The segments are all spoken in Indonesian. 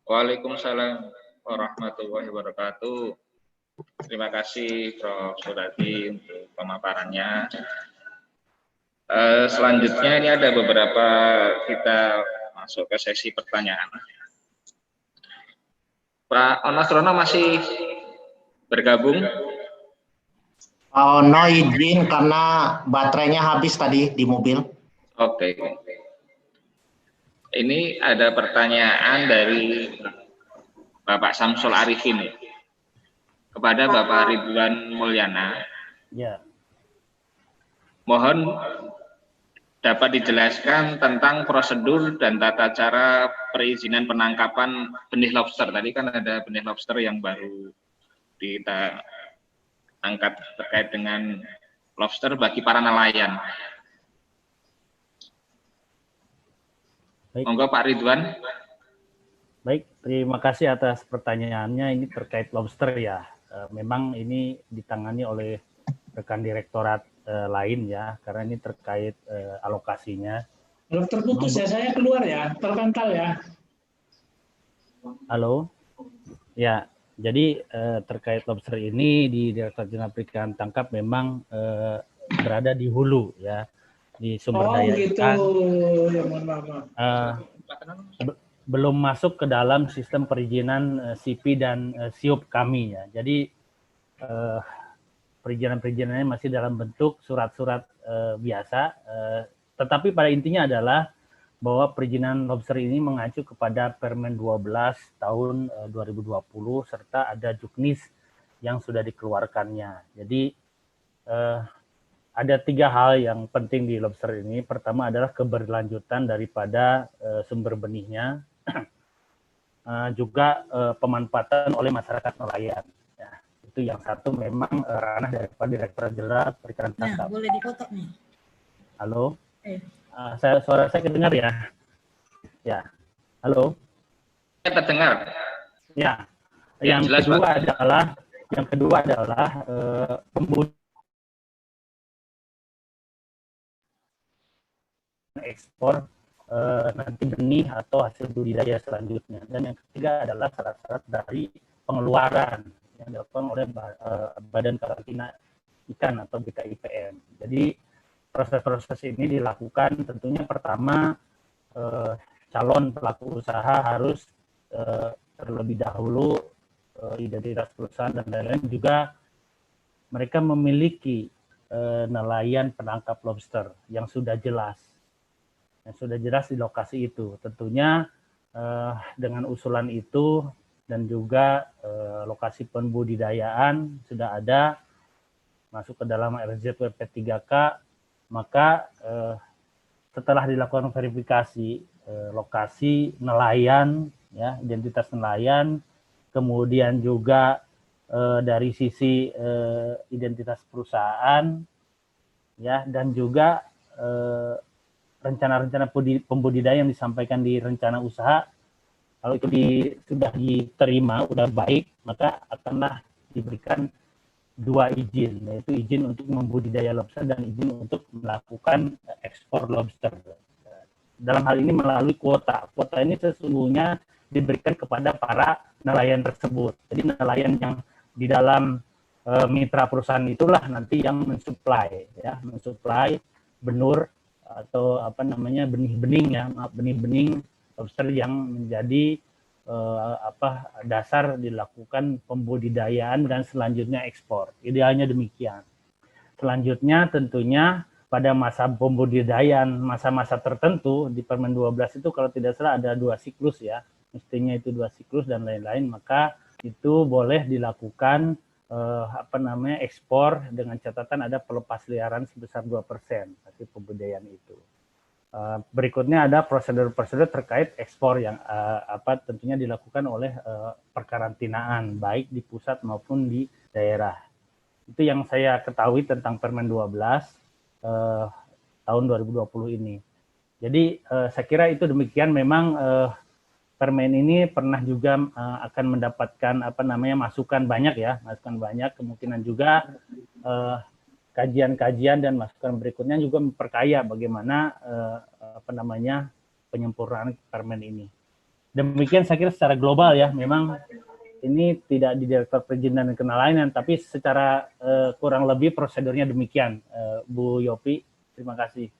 Waalaikumsalam warahmatullahi wabarakatuh. Terima kasih Prof. Suradi untuk pemaparannya. Selanjutnya ini ada beberapa kita masuk ke sesi pertanyaan. Pak Onasrono masih bergabung? Pak Ono izin karena baterainya habis tadi di mobil. Oke. Ini ada pertanyaan dari Bapak Samsul Arifin kepada Bapak Ridwan Mulyana. Ya. Mohon dapat dijelaskan tentang prosedur dan tata cara perizinan penangkapan benih lobster. Tadi kan ada benih lobster yang baru kita angkat terkait dengan lobster bagi para nelayan. Baik. Monggo Pak Ridwan. Baik, terima kasih atas pertanyaannya. Ini terkait lobster ya. Memang ini ditangani oleh rekan direktorat lain ya, karena ini terkait alokasinya. Kalau terputus ya, saya keluar ya, terkantal ya. Halo? Ya, jadi terkait lobster ini di Direktorat Jenderal Perikanan Tangkap memang berada di hulu ya, di sumber daya gitu. ikan. Ya, mohon maaf. Belum masuk ke dalam sistem perizinan SIPI dan SIUP kami ya. Jadi perizinan-perizinannya masih dalam bentuk surat-surat biasa, tetapi pada intinya adalah bahwa perizinan lobster ini mengacu kepada Permen 12 tahun 2020 serta ada juknis yang sudah dikeluarkannya. Jadi ada 3 hal yang penting di lobster ini. Pertama adalah keberlanjutan daripada sumber benihnya, juga pemanfaatan oleh masyarakat nelayan. Ya, itu yang satu memang ranah daripada Direktorat Jenderal Perikanan Tangkap. Nah, boleh dipotong nih. Halo, suara saya kedengar ya? Ya, halo. Saya terdengar. Ya, Ya, yang jelas, kedua adalah pembunuhan ekspor nanti benih atau hasil budidaya selanjutnya. Dan yang ketiga adalah syarat-syarat dari pengeluaran yang dilakukan oleh Badan Karantina Ikan atau BKIPM. Jadi proses-proses ini dilakukan tentunya pertama calon pelaku usaha harus terlebih dahulu identitas perusahaan dan lain-lain, juga mereka memiliki nelayan penangkap lobster yang sudah jelas di lokasi itu. Tentunya dengan usulan itu dan juga lokasi pembudidayaan sudah ada masuk ke dalam RZWP 3K, maka setelah dilakukan verifikasi lokasi nelayan, ya, identitas nelayan, kemudian juga dari sisi identitas perusahaan, ya, dan juga rencana-rencana pembudidaya yang disampaikan di rencana usaha, kalau itu sudah diterima, sudah baik, maka akanlah diberikan 2 izin, yaitu izin untuk membudidaya lobster dan izin untuk melakukan ekspor lobster. Dalam hal ini melalui kuota. Kuota ini sesungguhnya diberikan kepada para nelayan tersebut. Jadi nelayan yang di dalam mitra perusahaan itulah nanti yang mensuplai, ya, mensuplai benur atau benih-bening lobster yang menjadi dasar dilakukan pembudidayaan dan selanjutnya ekspor. Idealnya demikian. Selanjutnya tentunya pada masa pembudidayaan, masa-masa tertentu di Permen 12 itu kalau tidak salah ada 2 siklus ya, mestinya itu 2 siklus dan lain-lain, maka itu boleh dilakukan ekspor dengan catatan ada pelepas liaran sebesar 2% hasil pembudidayaan itu. Berikutnya ada prosedur-prosedur terkait ekspor yang tentunya dilakukan oleh perkarantinaan baik di pusat maupun di daerah. Itu yang saya ketahui tentang Permen 12 tahun 2020 ini. Jadi saya kira itu demikian. Memang Permen ini pernah juga akan mendapatkan masukan banyak ya, kemungkinan juga kajian-kajian dan masukan berikutnya juga memperkaya bagaimana penyempurnaan Permen ini. Demikian saya kira secara global ya, memang ini tidak di Direktur Perizinan dan Kenalayanan, tapi secara kurang lebih prosedurnya demikian, Bu Yopi. Terima kasih.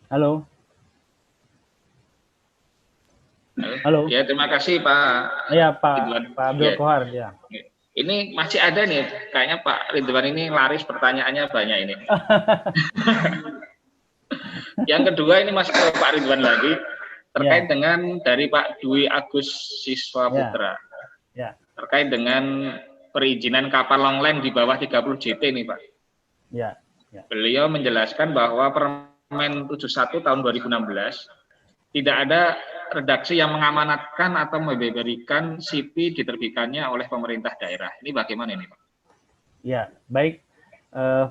Halo. Halo. Ya, terima kasih Pak. Ya, Pak Abdul Ya. Kohar. Ya. Ini masih ada nih, kayaknya Pak Ridwan ini laris pertanyaannya banyak ini. Yang kedua ini masih ke Pak Ridwan lagi, terkait dengan dari Pak Dwi Agus Siswa Putra. Terkait dengan perizinan kapal longline di bawah 30 JT nih Pak. Beliau menjelaskan bahwa Permen 71 tahun 2016 tidak ada redaksi yang mengamanatkan atau memberikan SIPI diterbitkannya oleh pemerintah daerah. Ini bagaimana ini Pak? Ya, baik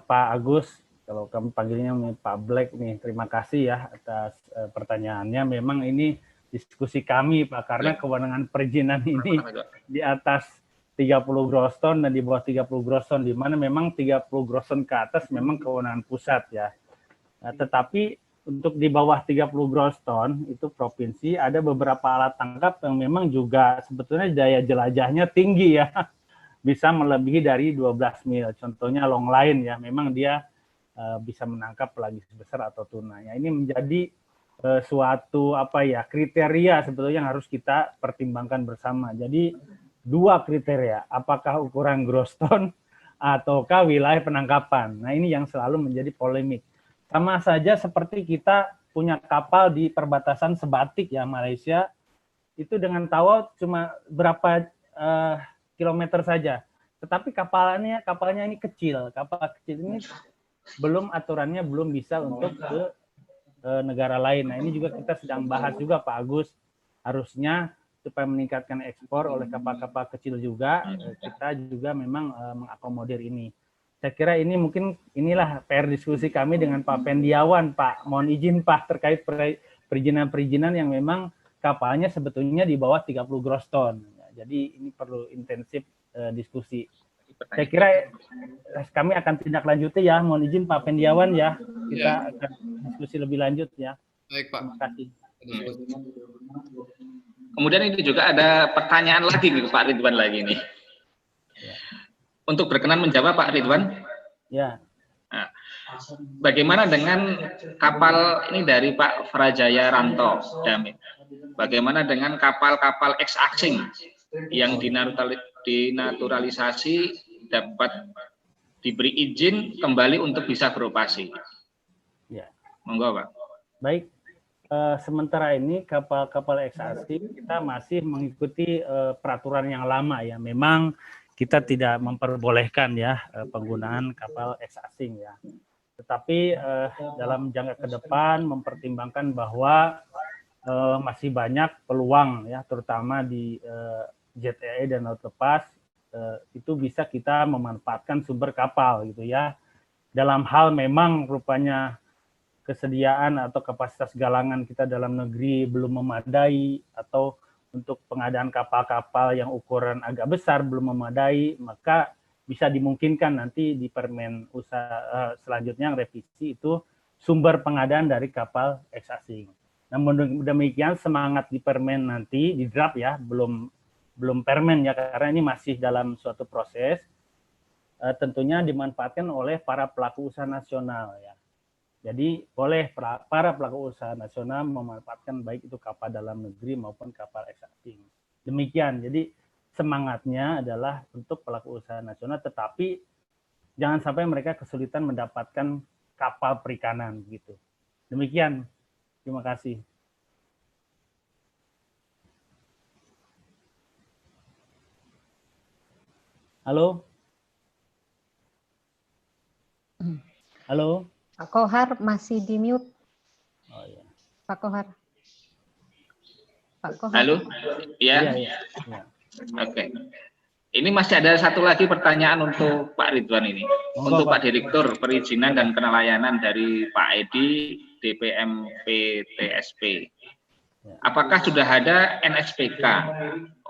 Pak Agus, kalau kami panggilnya Pak Black nih, terima kasih ya atas pertanyaannya. Memang ini diskusi kami Pak, karena kewenangan perizinan ini di atas 30 gross ton dan di bawah 30 gross ton, di mana memang 30 gross ton ke atas memang kewenangan pusat ya. Nah, tetapi untuk di bawah 30 gross ton itu provinsi ada beberapa alat tangkap yang memang juga sebetulnya daya jelajahnya tinggi ya. Bisa melebihi dari 12 mil. Contohnya long line ya, memang dia bisa menangkap pelagis besar atau tuna. Ya, ini menjadi suatu kriteria sebetulnya yang harus kita pertimbangkan bersama. Jadi dua kriteria, apakah ukuran gross ton ataukah wilayah penangkapan. Nah, ini yang selalu menjadi polemik. Sama saja seperti kita punya kapal di perbatasan Sebatik ya, Malaysia, itu dengan tawau cuma berapa kilometer saja. Tetapi kapalnya ini kecil. Kapal kecil ini aturannya belum bisa untuk ke negara lain. Nah, ini juga kita sedang bahas juga Pak Agus. Harusnya supaya meningkatkan ekspor oleh kapal-kapal kecil juga, kita juga memang mengakomodir ini. Saya kira ini mungkin inilah PR diskusi kami dengan Pak Pendiawan, Pak. Mohon izin Pak terkait perizinan-perizinan yang memang kapalnya sebetulnya di bawah 30 gross ton. Jadi ini perlu intensif diskusi. Saya kira kami akan tindak lanjuti ya. Mohon izin Pak Pendiawan ya. Kita akan diskusi lebih lanjut ya. Baik Pak. Terima kasih. Kemudian ini juga ada pertanyaan lagi nih Pak Ridwan lagi nih. Untuk berkenan menjawab Pak Ridwan. Ya. Nah, bagaimana dengan kapal ini dari Pak Frajaya Ranto Damit? Bagaimana dengan kapal-kapal ex-asing yang dinaturalisasi dapat diberi izin kembali untuk bisa beroperasi? Ya. Monggo Pak. Baik. Sementara ini kapal-kapal ex-asing kita masih mengikuti peraturan yang lama ya. Memang kita tidak memperbolehkan ya penggunaan kapal ex-asing ya. Tetapi dalam jangka ke depan mempertimbangkan bahwa masih banyak peluang ya, terutama di JTE dan laut lepas, itu bisa kita memanfaatkan sumber kapal gitu ya. Dalam hal memang rupanya kesediaan atau kapasitas galangan kita dalam negeri belum memadai, atau untuk pengadaan kapal-kapal yang ukuran agak besar belum memadai, maka bisa dimungkinkan nanti di permen usaha selanjutnya yang revisi itu sumber pengadaan dari kapal ex-asing. Namun demikian semangat di permen nanti, di draft ya, belum permen ya, karena ini masih dalam suatu proses, tentunya dimanfaatkan oleh para pelaku usaha nasional ya. Jadi boleh para pelaku usaha nasional memanfaatkan baik itu kapal dalam negeri maupun kapal ex-asing. Demikian, jadi semangatnya adalah untuk pelaku usaha nasional, tetapi jangan sampai mereka kesulitan mendapatkan kapal perikanan gitu. Demikian, terima kasih. Halo? Halo? Pak Kohar masih di mute. Oh iya. Pak Kohar. Pak Kohar. Halo? Iya. Ya. Oke. Ini masih ada satu lagi pertanyaan untuk Pak Ridwan ini. Untuk Pak Direktur Perizinan dan Kenalayanan dari Pak Edi, DPMP TSP. Apakah sudah ada NSPK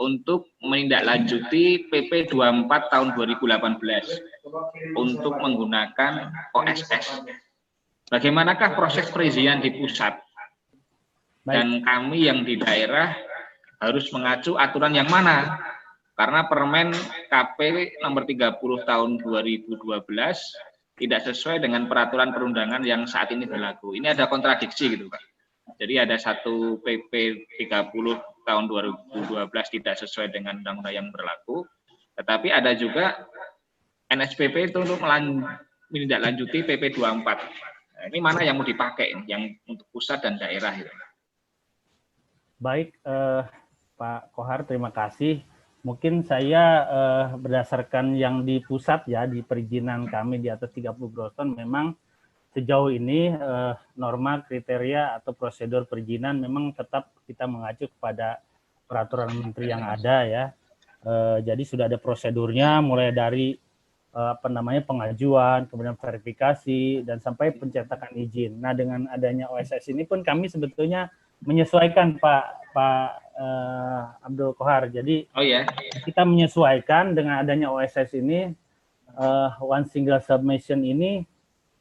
untuk menindaklanjuti PP 24 tahun 2018 untuk menggunakan OSS? bagaimanakah proses perizinan di pusat? Baik. Dan kami yang di daerah harus mengacu aturan yang mana? Karena Permen KP nomor 30 tahun 2012 tidak sesuai dengan peraturan perundangan yang saat ini berlaku. Ini ada kontradiksi gitu, Pak. Jadi ada satu PP 30 tahun 2012 tidak sesuai dengan undang-undang yang berlaku, tetapi ada juga NSPP itu untuk menindaklanjuti PP 24. Nah, ini mana yang mau dipakai, yang untuk pusat dan daerah itu? Baik, Pak Kohar, terima kasih. Mungkin saya berdasarkan yang di pusat ya, di perizinan kami di atas 30 gross ton, memang sejauh ini norma, kriteria, atau prosedur perizinan memang tetap kita mengacu kepada peraturan menteri yang ada ya. Jadi sudah ada prosedurnya, mulai dari pengajuan, kemudian verifikasi, dan sampai pencetakan izin. Nah, dengan adanya OSS ini pun kami sebetulnya menyesuaikan Pak Abdul Kohar. Jadi kita menyesuaikan dengan adanya OSS ini, one single submission ini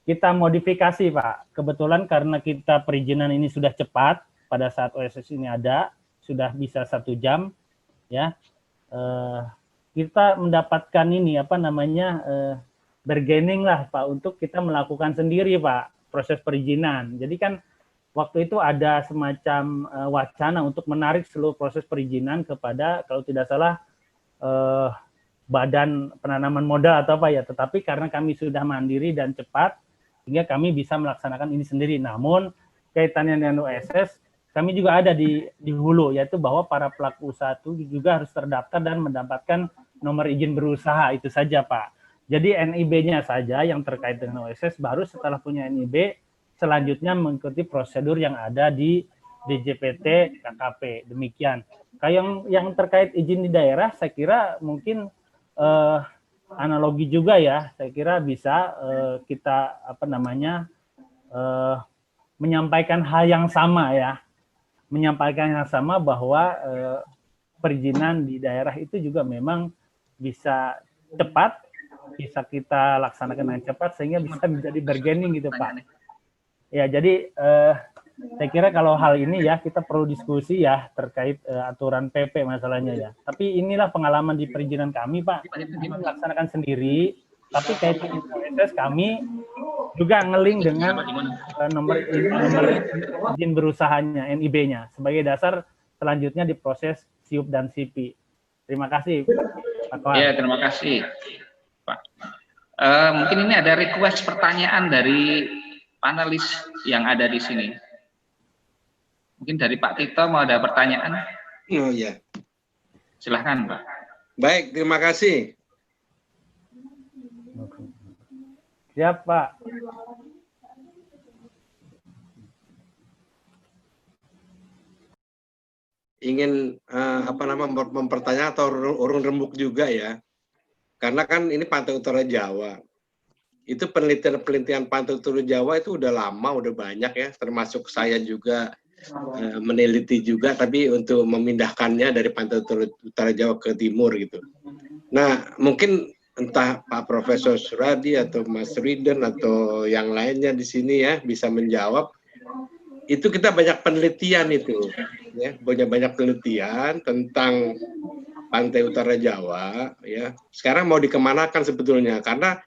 kita modifikasi, Pak. Kebetulan karena kita perizinan ini sudah cepat pada saat OSS ini ada, sudah bisa 1 jam, ya. Kita mendapatkan ini bargaining lah, Pak, untuk kita melakukan sendiri, Pak, proses perizinan. Jadi kan waktu itu ada semacam wacana untuk menarik seluruh proses perizinan kepada, kalau tidak salah, Badan Penanaman Modal atau apa ya. Tetapi karena kami sudah mandiri dan cepat, sehingga kami bisa melaksanakan ini sendiri. Namun kaitannya dengan OSS, kami juga ada di hulu, yaitu bahwa para pelaku usaha itu juga harus terdaftar dan mendapatkan nomor izin berusaha, itu saja, Pak. Jadi NIB-nya saja yang terkait dengan OSS, baru setelah punya NIB, selanjutnya mengikuti prosedur yang ada di DJPT KKP. Demikian. Kayak yang terkait izin di daerah, saya kira mungkin analogi juga ya. Saya kira bisa kita menyampaikan hal yang sama ya. Menyampaikan yang sama bahwa perizinan di daerah itu juga memang bisa cepat, bisa kita laksanakan dengan cepat sehingga bisa menjadi bargaining gitu, Pak. Ya, jadi saya kira kalau hal ini ya kita perlu diskusi ya terkait aturan PP masalahnya ya. Tapi inilah pengalaman di perizinan kami, Pak. Kami melaksanakan sendiri, tapi kaitan OSS kami juga ngeling dengan nomor izin berusahanya, NIB-nya, sebagai dasar selanjutnya diproses SIUP dan SIPI. Terima kasih, Pak Kohar. Ya, terima kasih, Pak. Mungkin ini ada request pertanyaan dari panelis yang ada di sini. Mungkin dari Pak Tito mau ada pertanyaan? Oh ya. Silahkan, Pak. Baik, terima kasih. Siap, Pak. Ingin mempertanyakan atau urung rembuk juga ya. Karena kan ini Pantai Utara Jawa. Itu penelitian Pantai Utara Jawa itu udah lama, udah banyak ya. Termasuk saya juga meneliti juga, tapi untuk memindahkannya dari Pantai Utara Jawa ke timur gitu. Nah, mungkin entah Pak Profesor Suradi atau Mas Riden atau yang lainnya di sini ya bisa menjawab. Itu kita banyak penelitian itu, ya, banyak penelitian tentang Pantai Utara Jawa, ya. Sekarang mau dikemanakan sebetulnya? Karena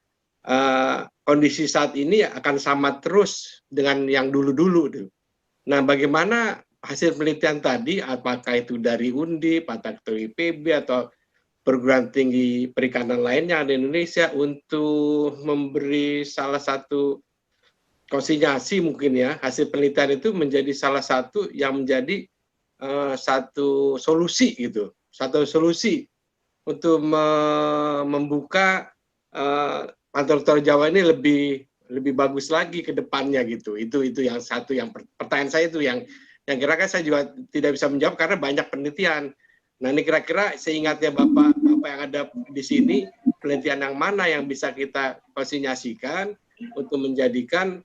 kondisi saat ini akan sama terus dengan yang dulu-dulu. Nah, bagaimana hasil penelitian tadi, apakah itu dari Undip, atau IPB, atau perguruan tinggi perikanan lainnya di Indonesia untuk memberi salah satu konsinyasi mungkin ya, hasil penelitian itu menjadi salah satu yang menjadi satu solusi gitu, satu solusi untuk membuka Pantai Utara Jawa ini lebih bagus lagi ke depannya gitu. Itu yang satu, yang pertanyaan saya itu yang kira-kira saya juga tidak bisa menjawab karena banyak penelitian. Nah, ini kira-kira seingatnya Bapak yang ada di sini, penelitian yang mana yang bisa kita konsinyasikan untuk menjadikan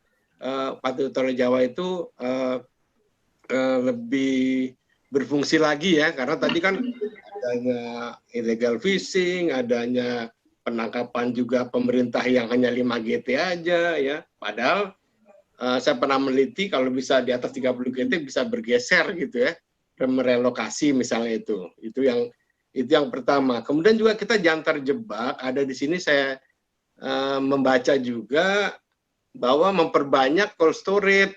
Pantai Utara Jawa itu lebih berfungsi lagi ya, karena tadi kan adanya illegal fishing, adanya penangkapan juga pemerintah yang hanya 5 GT aja ya, padahal saya pernah meneliti kalau bisa di atas 30 GT bisa bergeser gitu ya, merelokasi misalnya itu yang pertama. Kemudian juga kita jangan terjebak, ada di sini saya membaca juga bahwa memperbanyak cold storage,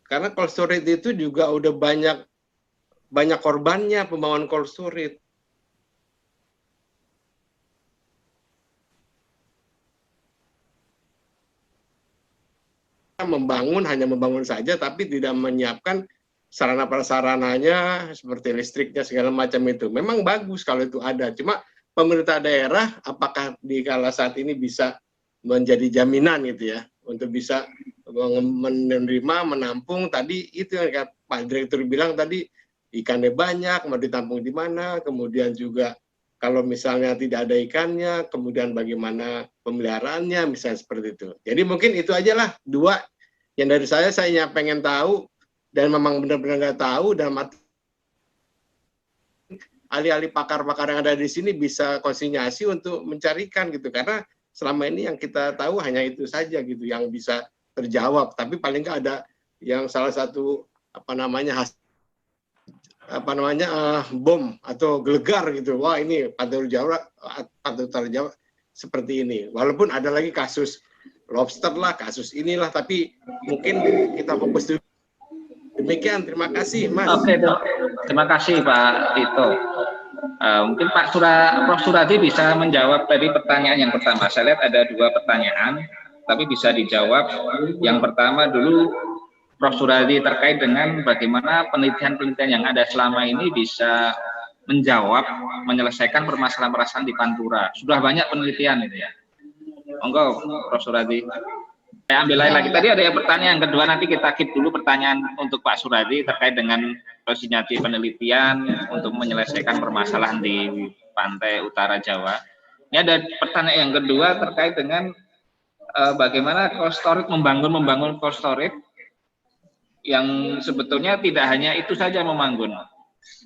karena cold storage itu juga udah banyak korbannya pembangunan cold storage. Hanya membangun saja tapi tidak menyiapkan sarana prasarananya seperti listriknya segala macam itu. Memang bagus kalau itu ada, cuma pemerintah daerah apakah di kala saat ini bisa menjadi jaminan gitu ya untuk bisa menerima, menampung tadi itu yang Pak Direktur bilang tadi, ikannya banyak, mau ditampung di mana, kemudian juga kalau misalnya tidak ada ikannya, kemudian bagaimana pemeliharaannya, misalnya seperti itu. Jadi mungkin itu aja lah, 2 yang dari saya pengen tahu, dan memang benar-benar nggak tahu, dan ahli-ahli pakar-pakar yang ada di sini bisa konsinyasi untuk mencarikan gitu, karena selama ini yang kita tahu hanya itu saja gitu, yang bisa terjawab, tapi paling nggak ada yang salah satu bom atau gelegar gitu. Wah ini Pantai Utara Jawa seperti ini. Walaupun ada lagi kasus lobster lah, kasus inilah, tapi mungkin kita fokus dulu. Demikian, terima kasih Mas. Oke, terima kasih Pak Tito. Mungkin Prof. Suradi bisa menjawab tadi pertanyaan yang pertama. Saya lihat ada 2 pertanyaan, tapi bisa dijawab. Yang pertama dulu, Prof. Suradi, terkait dengan bagaimana penelitian-penelitian yang ada selama ini bisa menjawab, menyelesaikan permasalahan-permasalahan di Pantura. Sudah banyak penelitian itu ya. Monggo, Prof. Suradi. Saya ambil lagi. Tadi ada pertanyaan yang kedua, nanti kita keep dulu pertanyaan untuk Pak Suradi terkait dengan konsinyasi penelitian untuk menyelesaikan permasalahan di Pantai Utara Jawa. Ini ada pertanyaan yang kedua terkait dengan bagaimana cold storage, membangun cold storage yang sebetulnya tidak hanya itu saja membangun,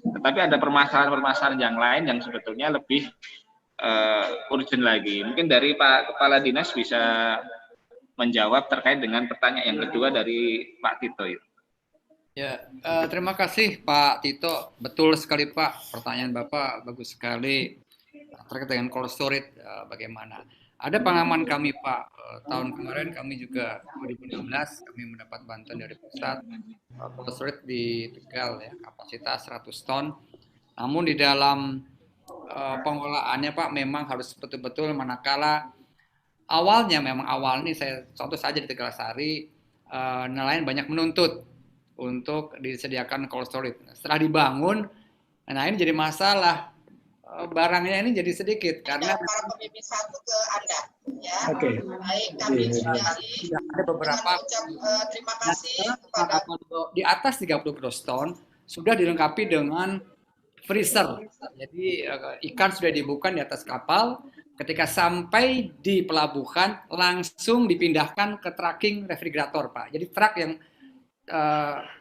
tetapi ada permasalahan-permasalahan yang lain yang sebetulnya lebih urgent lagi. Mungkin dari Pak Kepala Dinas bisa menjawab terkait dengan pertanyaan yang kedua dari Pak Tito. Ya, terima kasih Pak Tito. Betul sekali Pak, pertanyaan Bapak bagus sekali terkait dengan cold storage. Bagaimana? Ada pengalaman kami Pak, tahun kemarin kami juga 2016 kami mendapat bantuan dari pusat cold storage di Tegal ya, kapasitas 100 ton. Namun di dalam pengelolaannya Pak memang harus betul-betul manakala awalnya saya contoh saja di Tegalasari, nelayan banyak menuntut untuk disediakan cold storage. Setelah dibangun, nah ini jadi masalah, barangnya ini jadi sedikit karena para pemimpin satu ke Anda ya. Oke. Baik, kami sudah ada beberapa terima kasih kepada di atas 30 gross ton sudah dilengkapi dengan freezer. Jadi ikan sudah dibuka di atas kapal. Ketika sampai di pelabuhan langsung dipindahkan ke tracking refrigerator Pak. Jadi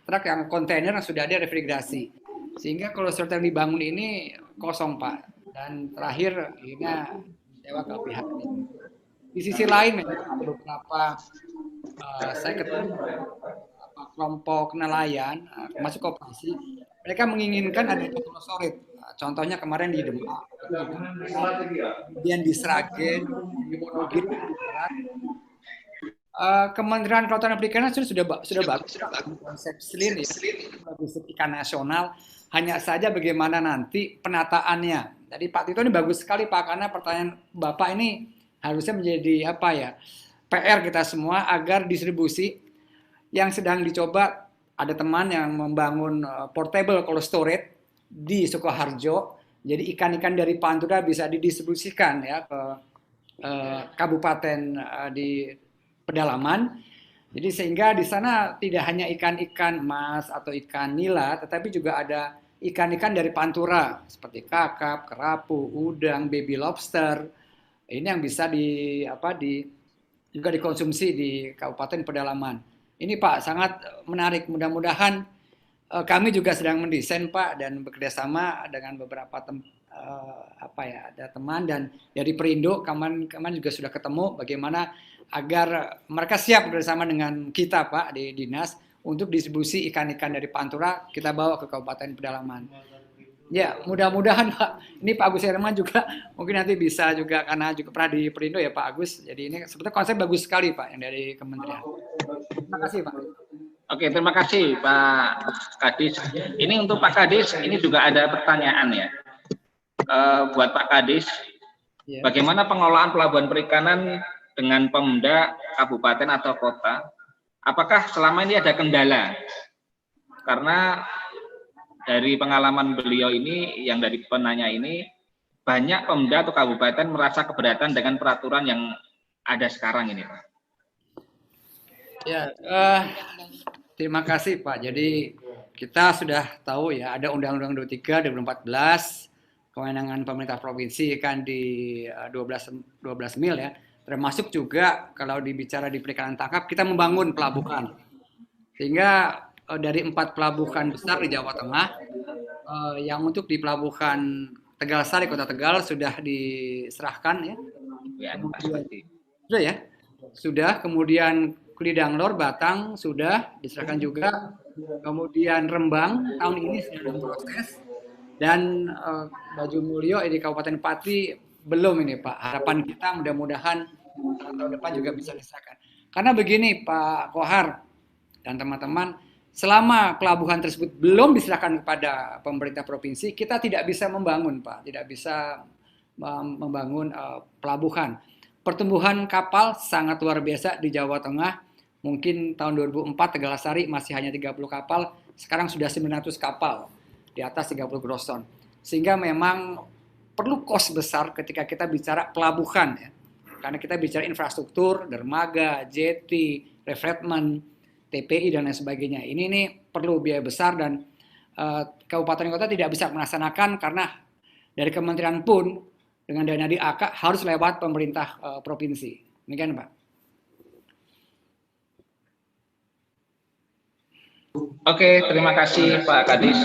truk yang kontainer yang sudah ada refrigerasi. Sehingga kalau storage yang dibangun ini kosong Pak. Dan terakhir ini sewa ke pihak ini. Di sisi lain memang ada beberapa saya ketemu kelompok nelayan masuk koperasi. Mereka menginginkan ada cold storage. Contohnya kemarin di Demak, kemudian di Sragen, di Wonogiri, Kementerian Kelautan dan Perikanan sudah bagus konsep SLIN ya, logistik ikan nasional. Hanya saja bagaimana nanti penataannya. Jadi Pak Tito ini bagus sekali Pak, karena pertanyaan Bapak ini harusnya menjadi PR kita semua agar distribusi yang sedang dicoba. Ada teman yang membangun portable cold storage di Sukoharjo, jadi ikan-ikan dari Pantura bisa didistribusikan ya ke kabupaten di pedalaman. Jadi sehingga di sana tidak hanya ikan-ikan mas atau ikan nila, tetapi juga ada ikan-ikan dari Pantura seperti kakap, kerapu, udang, baby lobster. Ini yang bisa juga dikonsumsi di kabupaten pedalaman. Ini Pak sangat menarik. Mudah-mudahan kami juga sedang mendesain Pak dan bekerjasama dengan beberapa ada teman dan dari Perindo kemarin juga sudah ketemu bagaimana agar mereka siap bersama dengan kita Pak di dinas untuk distribusi ikan-ikan dari Pantura kita bawa ke Kabupaten Pedalaman. Ya, mudah-mudahan Pak, ini Pak Agus Herman juga mungkin nanti bisa juga karena juga pernah di Perindo ya Pak Agus. Jadi ini sebetulnya konsep bagus sekali Pak yang dari kementerian. Terima kasih Pak. Oke, terima kasih Pak Kadis. Ini untuk Pak Kadis, ini juga ada pertanyaan ya. Buat Pak Kadis, bagaimana pengelolaan pelabuhan perikanan dengan Pemda, kabupaten atau kota? Apakah selama ini ada kendala? Karena dari pengalaman beliau ini, yang dari penanya ini, banyak Pemda atau kabupaten merasa keberatan dengan peraturan yang ada sekarang ini, Pak. Ya, terima kasih Pak. Jadi kita sudah tahu ya ada Undang-Undang 23 2014, kewenangan pemerintah provinsi kan di 12 mil ya. Termasuk juga kalau dibicara di perikanan tangkap kita membangun pelabuhan. Sehingga dari 4 pelabuhan besar di Jawa Tengah yang untuk di pelabuhan Tegal Sari Kota Tegal sudah diserahkan ya. Sudah ya. Sudah, kemudian Kulidanglor Batang sudah diserahkan juga. Kemudian Rembang tahun ini sedang dalam proses dan Baju Mulyo di Kabupaten Pati belum ini Pak. Harapan kita mudah-mudahan tahun depan juga bisa disahkan. Karena begini Pak Kohar dan teman-teman, selama pelabuhan tersebut belum diserahkan kepada pemerintah provinsi, kita tidak bisa membangun Pak, tidak bisa membangun pelabuhan. Pertumbuhan kapal sangat luar biasa di Jawa Tengah. Mungkin tahun 2004 Tegal Sari masih hanya 30 kapal, sekarang sudah 900 kapal, di atas 30 gross ton. Sehingga memang perlu kos besar ketika kita bicara pelabuhan ya. Karena kita bicara infrastruktur, dermaga, jetty, refreshment, TPI dan lain sebagainya. Ini perlu biaya besar dan kabupaten kota tidak bisa melaksanakan karena dari kementerian pun dengan dana DAK harus lewat pemerintah provinsi. Demikian Pak. Oke, terima kasih Pak Kadis.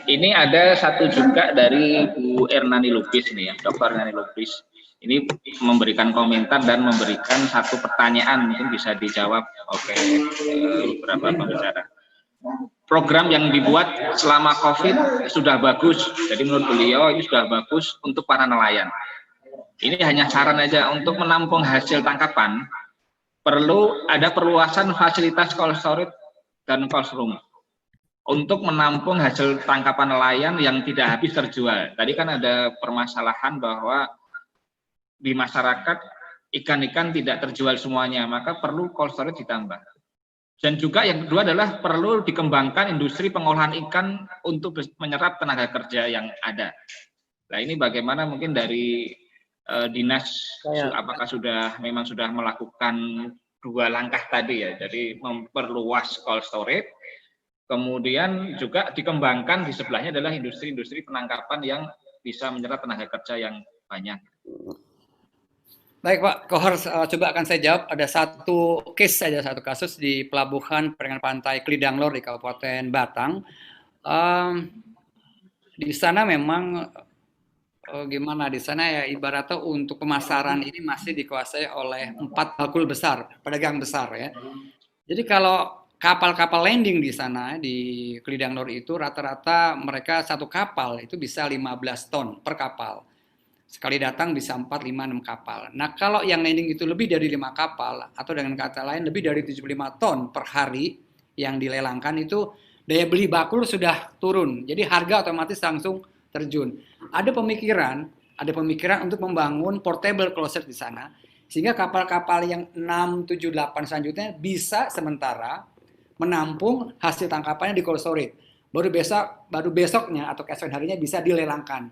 Ini ada satu juga dari Bu Ernani Lubis nih ya, Dr. Ernani Lubis. Ini memberikan komentar dan memberikan satu pertanyaan, mungkin bisa dijawab oleh beberapa pembicara. Program yang dibuat selama COVID sudah bagus, jadi menurut beliau ini sudah bagus untuk para nelayan. Ini hanya saran aja untuk menampung hasil tangkapan, perlu ada perluasan fasilitas cold storage dan cold room untuk menampung hasil tangkapan nelayan yang tidak habis terjual. Tadi kan ada permasalahan bahwa di masyarakat ikan-ikan tidak terjual semuanya, maka perlu cold storage ditambah. Dan juga yang kedua adalah perlu dikembangkan industri pengolahan ikan untuk menyerap tenaga kerja yang ada. Nah ini bagaimana mungkin dari dinas, apakah memang sudah melakukan 2 langkah tadi ya, jadi memperluas cold storage, kemudian juga dikembangkan di sebelahnya adalah industri-industri penangkapan yang bisa menyerap tenaga kerja yang banyak. Baik Pak Kohar, coba akan saya jawab. Ada satu kasus di pelabuhan perikanan pantai Kulidanglor di Kabupaten Batang. Di sana memang gimana di sana ya ibaratnya untuk pemasaran ini masih dikuasai oleh 4 bakul besar, pedagang besar ya. Jadi kalau kapal-kapal landing di sana di Kulidanglor itu rata-rata mereka satu kapal itu bisa 15 ton per kapal. Sekali datang bisa 4, 5, 6 kapal. Nah kalau yang landing itu lebih dari 5 kapal atau dengan kata lain lebih dari 75 ton per hari yang dilelangkan itu daya beli bakul sudah turun. Jadi harga otomatis langsung terjun. Ada pemikiran untuk membangun portable closet di sana sehingga kapal-kapal yang 6, 7, 8 selanjutnya bisa sementara menampung hasil tangkapannya di cold storage. Baru besoknya atau keesokan harinya bisa dilelangkan.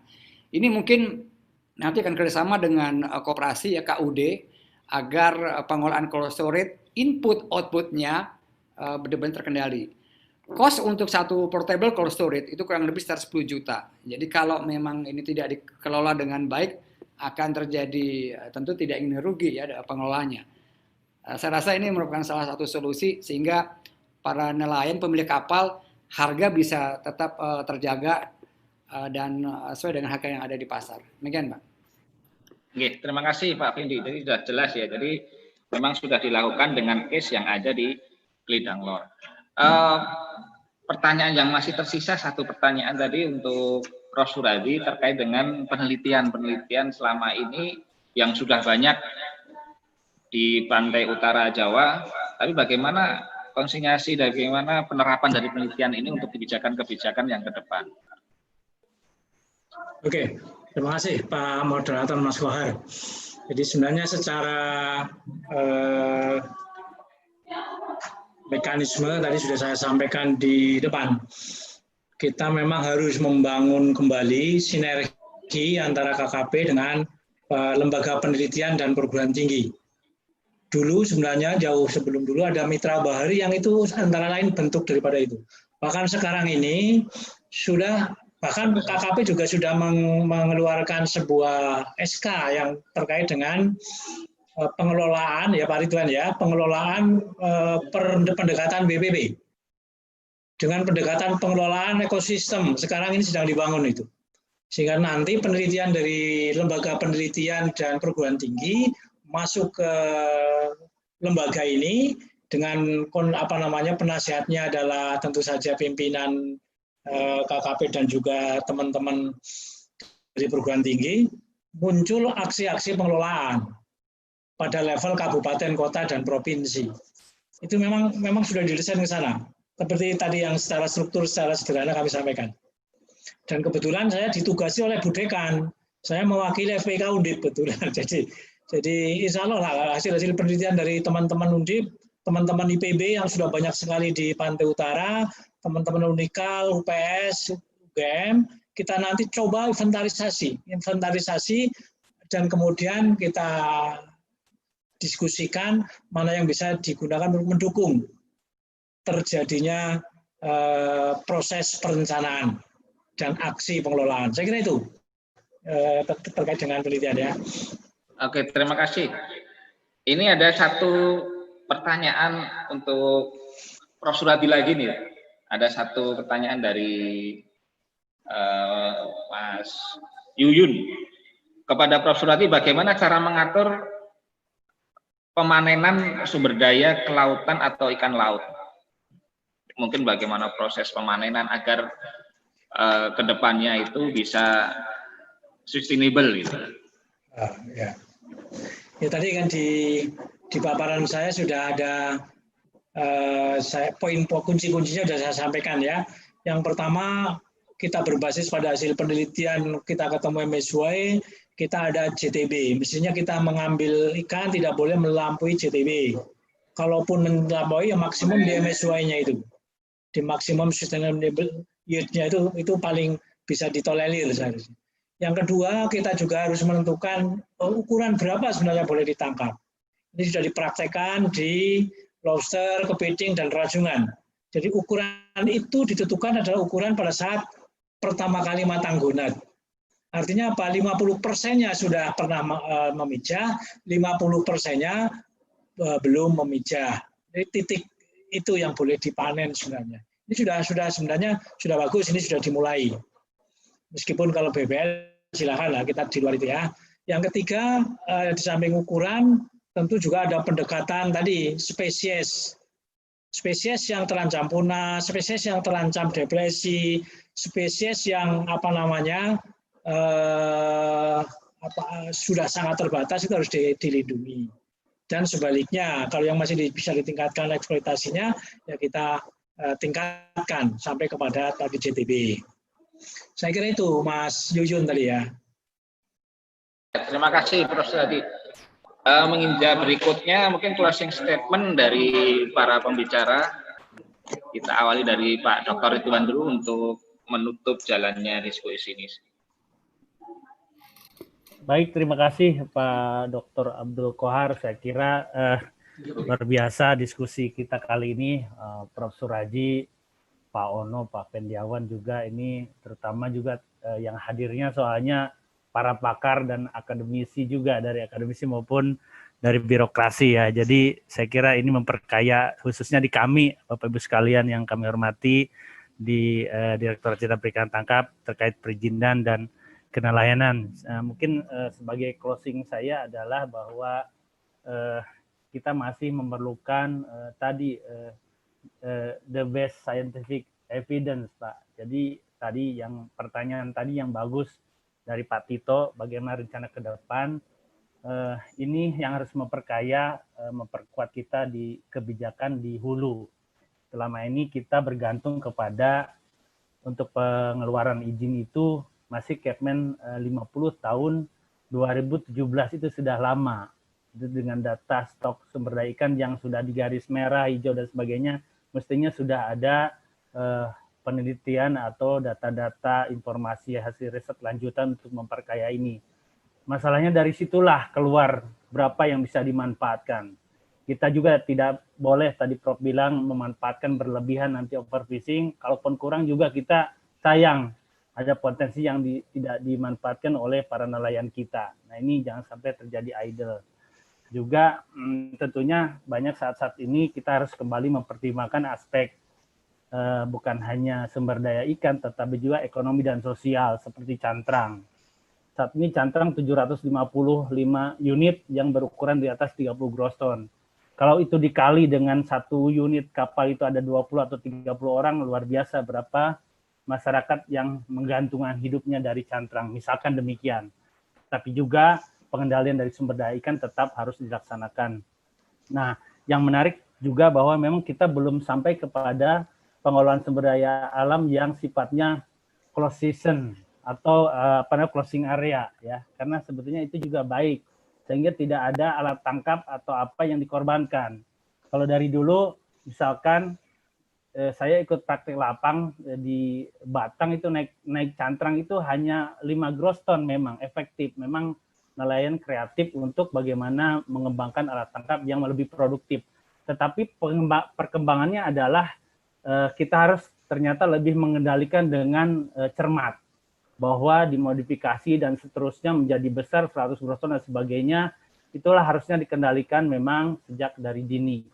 Ini mungkin nanti akan kerjasama dengan koperasi ya KUD agar pengolahan cold storage input-outputnya benar-benar terkendali. Cost untuk satu portable cold storage itu kurang lebih sekitar 10 juta. Jadi kalau memang ini tidak dikelola dengan baik akan terjadi tentu tidak ingin rugi ya pengelolanya. Saya rasa ini merupakan salah satu solusi sehingga para nelayan pemilik kapal harga bisa tetap terjaga dan sesuai dengan harga yang ada di pasar. Demikian, Pak. Oke, terima kasih Pak Vindi. Jadi sudah jelas ya. Jadi memang sudah dilakukan dengan case yang ada di Gelidang Lor. Pertanyaan yang masih tersisa, satu pertanyaan tadi untuk Prof. Suradi terkait dengan penelitian selama ini yang sudah banyak di pantai utara Jawa. Tapi bagaimana konsinyasi, bagaimana penerapan dari penelitian ini untuk kebijakan-kebijakan yang ke depan? Oke, terima kasih Pak Moderator Mas Kohar. Jadi sebenarnya secara mekanisme tadi sudah saya sampaikan di depan. Kita memang harus membangun kembali sinergi antara KKP dengan lembaga penelitian dan perguruan tinggi. Dulu sebenarnya jauh sebelum dulu ada Mitra Bahari yang itu antara lain bentuk daripada itu. Bahkan sekarang ini sudah, bahkan KKP juga sudah mengeluarkan sebuah SK yang terkait dengan pengelolaan, ya Pak Ridwan ya, pengelolaan pendekatan BPP. Dengan pendekatan pengelolaan ekosistem, sekarang ini sedang dibangun itu. Sehingga nanti penelitian dari lembaga penelitian dan perguruan tinggi masuk ke lembaga ini dengan penasihatnya adalah tentu saja pimpinan KKP dan juga teman-teman dari perguruan tinggi, muncul aksi-aksi pengelolaan pada level kabupaten, kota, dan provinsi. Itu memang sudah didesain ke sana. Seperti tadi yang secara struktur, secara sederhana kami sampaikan. Dan kebetulan saya ditugasi oleh Bu Dekan. Saya mewakili FPK Undip, betulan. Jadi insya Allah hasil-hasil penelitian dari teman-teman Undip, teman-teman IPB yang sudah banyak sekali di Pantai Utara, teman-teman Unikal, UPS, UGM, kita nanti coba inventarisasi, dan kemudian kita diskusikan mana yang bisa digunakan untuk mendukung terjadinya proses perencanaan dan aksi pengelolaan. Saya kira itu terkait dengan penelitian ya. Oke, terima kasih. Ini ada satu pertanyaan untuk Prof. Suradi lagi nih. Ada satu pertanyaan dari Mas Yuyun. Kepada Prof. Suradi, bagaimana cara mengatur pemanenan sumber daya kelautan atau ikan laut? Mungkin bagaimana proses pemanenan agar kedepannya itu bisa sustainable gitu. Ya. Ya tadi kan di paparan saya sudah ada poin kunci-kuncinya sudah saya sampaikan ya. Yang pertama kita berbasis pada hasil penelitian, kita ketemu MSY, kita ada JTB. Mestinya kita mengambil ikan tidak boleh melampaui JTB. Kalaupun melampaui, ya maksimum di MSY-nya itu. Di maksimum sustainable yield-nya itu paling bisa ditolerir seharusnya. Yang kedua, kita juga harus menentukan ukuran berapa sebenarnya boleh ditangkap. Ini sudah dipraktekkan di lobster, kepiting, dan rajungan. Jadi ukuran itu ditentukan adalah ukuran pada saat pertama kali matang gonad. Artinya apa? 50%-nya sudah pernah memijah, 50%-nya belum memijah. Jadi titik itu yang boleh dipanen sebenarnya. Ini sudah sebenarnya sudah bagus, ini sudah dimulai. Meskipun kalau BBL silakan lah kita di luar itu ya. Yang ketiga, di samping ukuran tentu juga ada pendekatan tadi spesies. Spesies yang terancam punah, spesies yang terancam depresi, spesies yang sudah sangat terbatas itu harus dilindungi. Dan sebaliknya, kalau yang masih bisa ditingkatkan eksploitasinya, ya kita tingkatkan sampai kepada tadi JTB. Saya kira itu, Mas Yuyun tadi ya. Terima kasih, Prof. Suradi. Menginjak berikutnya, mungkin closing statement dari para pembicara. Kita awali dari Pak Dr. Ridwan dulu untuk menutup jalannya diskusi ini. Baik, terima kasih Pak Dr. Abdul Kohar. Saya kira luar biasa diskusi kita kali ini. Prof. Suradi, Pak Ono, Pak Pendiawan juga ini terutama juga yang hadirnya soalnya para pakar dan akademisi juga dari akademisi maupun dari birokrasi ya. Jadi saya kira ini memperkaya khususnya di kami Bapak Ibu sekalian yang kami hormati di Direktorat Jenderal Perikanan Tangkap terkait perizinan dan kenelayanan. Mungkin sebagai closing saya adalah bahwa kita masih memerlukan the best scientific evidence, Pak. Jadi tadi yang pertanyaan tadi yang bagus dari Pak Tito, bagaimana rencana ke depan, ini yang harus memperkaya, memperkuat kita di kebijakan di hulu. Selama ini kita bergantung kepada untuk pengeluaran izin itu masih Kepmen 50 tahun 2017 itu sudah lama. Itu dengan data stok sumber daya ikan yang sudah di garis merah, hijau dan sebagainya, mestinya sudah ada penelitian atau data-data informasi hasil riset lanjutan untuk memperkaya ini. Masalahnya dari situlah keluar berapa yang bisa dimanfaatkan. Kita juga tidak boleh, tadi Prof bilang, memanfaatkan berlebihan nanti overfishing. Kalaupun kurang juga kita sayang, ada potensi yang tidak dimanfaatkan oleh para nelayan kita. Nah ini jangan sampai terjadi idle. Juga tentunya banyak saat-saat ini kita harus kembali mempertimbangkan aspek bukan hanya sumber daya ikan, tetapi juga ekonomi dan sosial seperti cantrang. Saat ini cantrang 755 unit yang berukuran di atas 30 gross ton. Kalau itu dikali dengan satu unit kapal itu ada 20 atau 30 orang, luar biasa berapa masyarakat yang menggantungkan hidupnya dari cantrang. Misalkan demikian. Tapi juga pengendalian dari sumber daya ikan tetap harus dilaksanakan. Nah, yang menarik juga bahwa memang kita belum sampai kepada pengelolaan sumber daya alam yang sifatnya closed season atau closing area ya, karena sebetulnya itu juga baik sehingga tidak ada alat tangkap atau apa yang dikorbankan. Kalau dari dulu misalkan saya ikut praktik lapang di Batang itu naik cantrang itu hanya 5 gross ton, memang efektif, memang nelayan kreatif untuk bagaimana mengembangkan alat tangkap yang lebih produktif. Tetapi perkembangannya adalah kita harus ternyata lebih mengendalikan dengan cermat, bahwa dimodifikasi dan seterusnya menjadi besar 100 gross ton dan sebagainya, itulah harusnya dikendalikan memang sejak dari dini,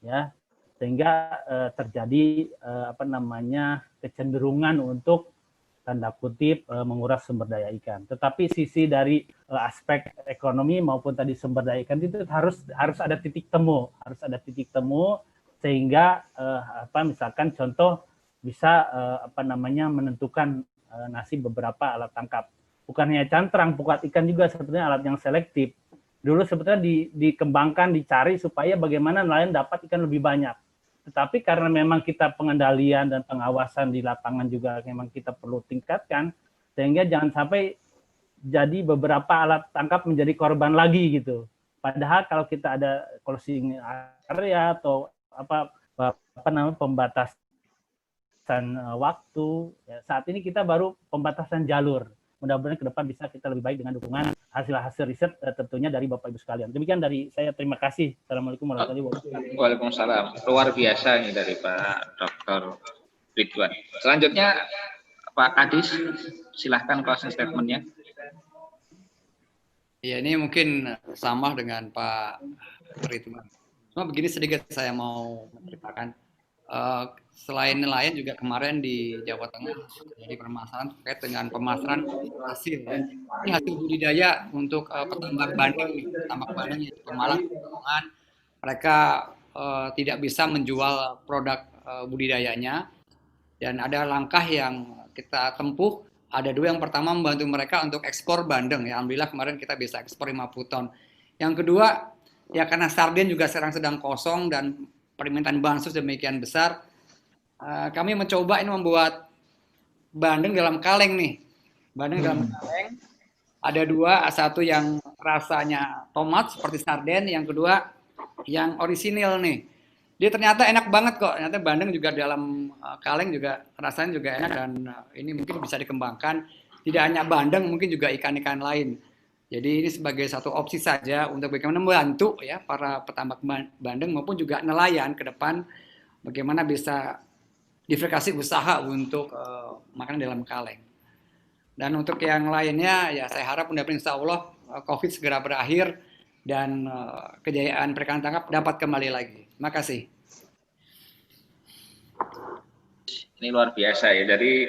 ya, sehingga terjadi kecenderungan untuk tanda kutip menguras sumber daya ikan. Tetapi sisi dari aspek ekonomi maupun tadi sumber daya ikan itu harus ada titik temu, sehingga misalkan contoh bisa menentukan nasib beberapa alat tangkap. Bukan hanya cantrang, pukat ikan juga sebetulnya alat yang selektif. Dulu sebetulnya dikembangkan, dicari supaya bagaimana nelayan dapat ikan lebih banyak. Tetapi karena memang kita pengendalian dan pengawasan di lapangan juga memang kita perlu tingkatkan, sehingga jangan sampai jadi beberapa alat tangkap menjadi korban lagi gitu. Padahal kalau kita ada closing area atau pembatasan waktu, ya, saat ini kita baru pembatasan jalur. Mudah-mudahan ke depan bisa kita lebih baik dengan dukungan hasil riset tentunya dari Bapak Ibu sekalian. Demikian dari saya, terima kasih. Assalamualaikum warahmatullahi wabarakatuh. Waalaikumsalam. Luar biasa ini dari Pak Dr. Ridwan. Selanjutnya Pak Kadis, silahkan closing statement-nya. Ya, ini mungkin sama dengan Pak Ridwan. Cuma begini sedikit saya mau menceritakan. Selain nelayan juga kemarin di Jawa Tengah jadi permasalahan terkait dengan pemasaran hasil. Ini hasil budidaya untuk petambak bandeng yang di Pemalang, mereka tidak bisa menjual produk budidayanya, dan ada langkah yang kita tempuh. Ada dua, yang pertama membantu mereka untuk ekspor bandeng, ya alhamdulillah kemarin kita bisa ekspor 50 ton. Yang kedua, ya karena sarden juga sekarang sedang kosong dan permintaan bansos demikian besar, kami mencoba ini membuat bandeng dalam kaleng nih. Bandeng dalam kaleng ada dua, satu yang rasanya tomat seperti sarden, yang kedua yang orisinil nih. Dia ternyata enak banget kok. Ternyata bandeng juga dalam kaleng juga rasanya juga enak, dan ini mungkin bisa dikembangkan. Tidak hanya bandeng, mungkin juga ikan-ikan lain. Jadi ini sebagai satu opsi saja untuk bagaimana membantu ya para petambak bandeng maupun juga nelayan ke depan, bagaimana bisa diversifikasi usaha untuk makanan dalam kaleng. Dan untuk yang lainnya ya saya harap mudah-mudahan insya Allah COVID segera berakhir dan kejayaan perikanan tangkap dapat kembali lagi. Terima kasih. Ini luar biasa ya. Dari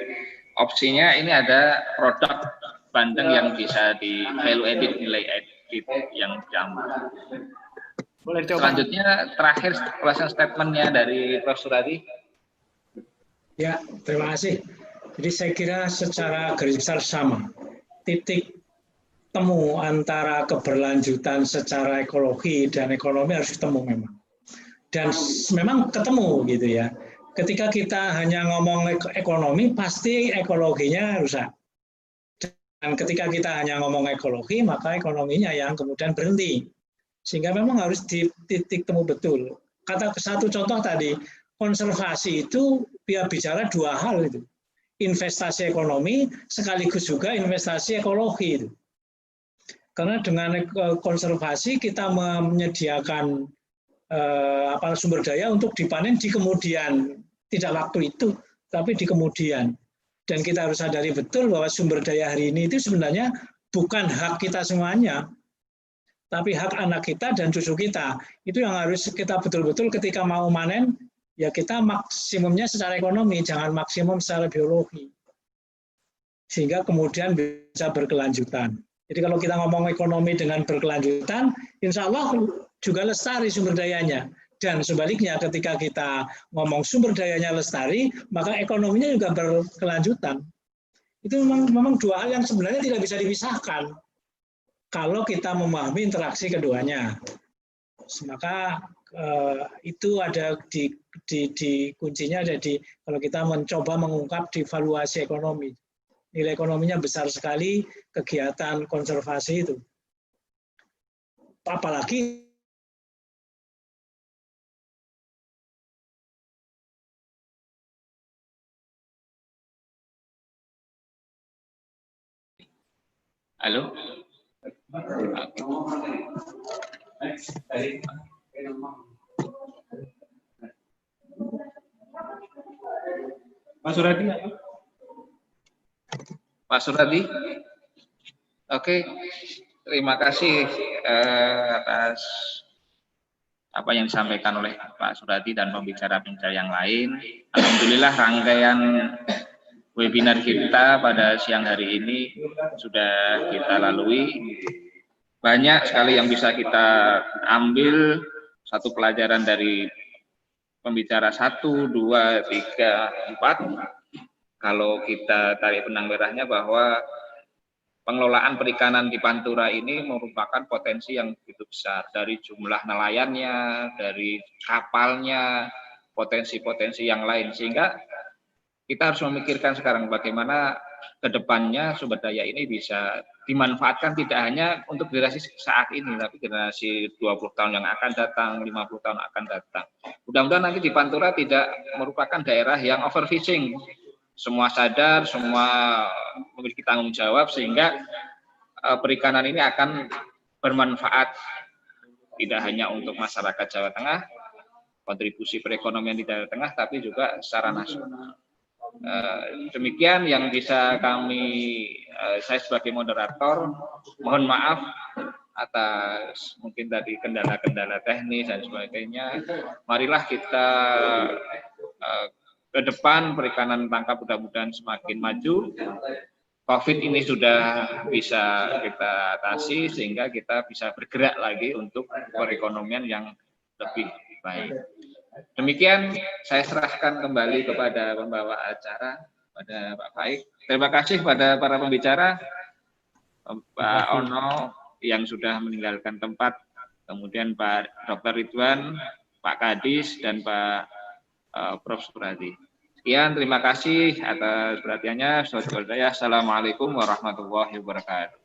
opsinya ini ada produk bandeng yang bisa di value edit, nilai edit yang ditambah. Boleh dicoba. Selanjutnya terakhir closing statement-nya dari Prof. Suradi. Ya, terima kasih. Jadi saya kira secara garis besar sama. Titik temu antara keberlanjutan secara ekologi dan ekonomi harus ketemu memang. Dan memang ketemu gitu ya. Ketika kita hanya ngomong ekonomi, pasti ekologinya rusak. Dan ketika kita hanya ngomong ekologi, maka ekonominya yang kemudian berhenti. Sehingga memang harus di titik temu betul. Kata satu contoh tadi, konservasi itu bicara dua hal itu. Investasi ekonomi sekaligus juga investasi ekologi itu. Karena dengan konservasi kita menyediakan sumber daya untuk dipanen di kemudian, tidak waktu itu, tapi di kemudian. Dan kita harus sadari betul bahwa sumber daya hari ini itu sebenarnya bukan hak kita semuanya, tapi hak anak kita dan cucu kita. Itu yang harus kita betul-betul ketika mau manen, ya kita maksimumnya secara ekonomi, jangan maksimum secara biologi. Sehingga kemudian bisa berkelanjutan. Jadi kalau kita ngomong ekonomi dengan berkelanjutan, insya Allah juga lestari sumber dayanya. Dan sebaliknya ketika kita ngomong sumber dayanya lestari, maka ekonominya juga berkelanjutan. Itu memang dua hal yang sebenarnya tidak bisa dipisahkan kalau kita memahami interaksi keduanya. Maka itu ada di kuncinya ada di kalau kita mencoba mengungkap di valuasi ekonomi. Nilai ekonominya besar sekali kegiatan konservasi itu. Apalagi Halo. Pak Suradi. Pak Suradi. Oke, terima kasih atas apa yang disampaikan oleh Pak Suradi dan pembicara-pembicara yang lain. Alhamdulillah rangkaian webinar kita pada siang hari ini sudah kita lalui. Banyak sekali yang bisa kita ambil, satu pelajaran dari pembicara 1, 2, 3, 4. Kalau kita tarik benang merahnya bahwa pengelolaan perikanan di Pantura ini merupakan potensi yang begitu besar. Dari jumlah nelayannya, dari kapalnya, potensi-potensi yang lain. Sehingga kita harus memikirkan sekarang bagaimana ke depannya sumber daya ini bisa dimanfaatkan tidak hanya untuk generasi saat ini, tapi generasi 20 tahun yang akan datang, 50 tahun akan datang. Mudah-mudahan nanti di Pantura tidak merupakan daerah yang overfishing. Semua sadar, semua memiliki tanggung jawab, sehingga perikanan ini akan bermanfaat tidak hanya untuk masyarakat Jawa Tengah, kontribusi perekonomian di Jawa Tengah, tapi juga secara nasional. Demikian yang bisa saya sebagai moderator, mohon maaf atas mungkin tadi kendala-kendala teknis dan sebagainya. Marilah kita ke depan perikanan tangkap mudah-mudahan semakin maju. COVID ini sudah bisa kita atasi sehingga kita bisa bergerak lagi untuk perekonomian yang lebih baik. Demikian saya serahkan kembali kepada pembawa acara, pada Pak Faik. Terima kasih pada para pembicara, Pak Ono yang sudah meninggalkan tempat, kemudian Pak Dr. Ridwan, Pak Kadis, dan Pak Prof. Suradi. Sekian, terima kasih atas perhatiannya. Assalamualaikum warahmatullahi wabarakatuh.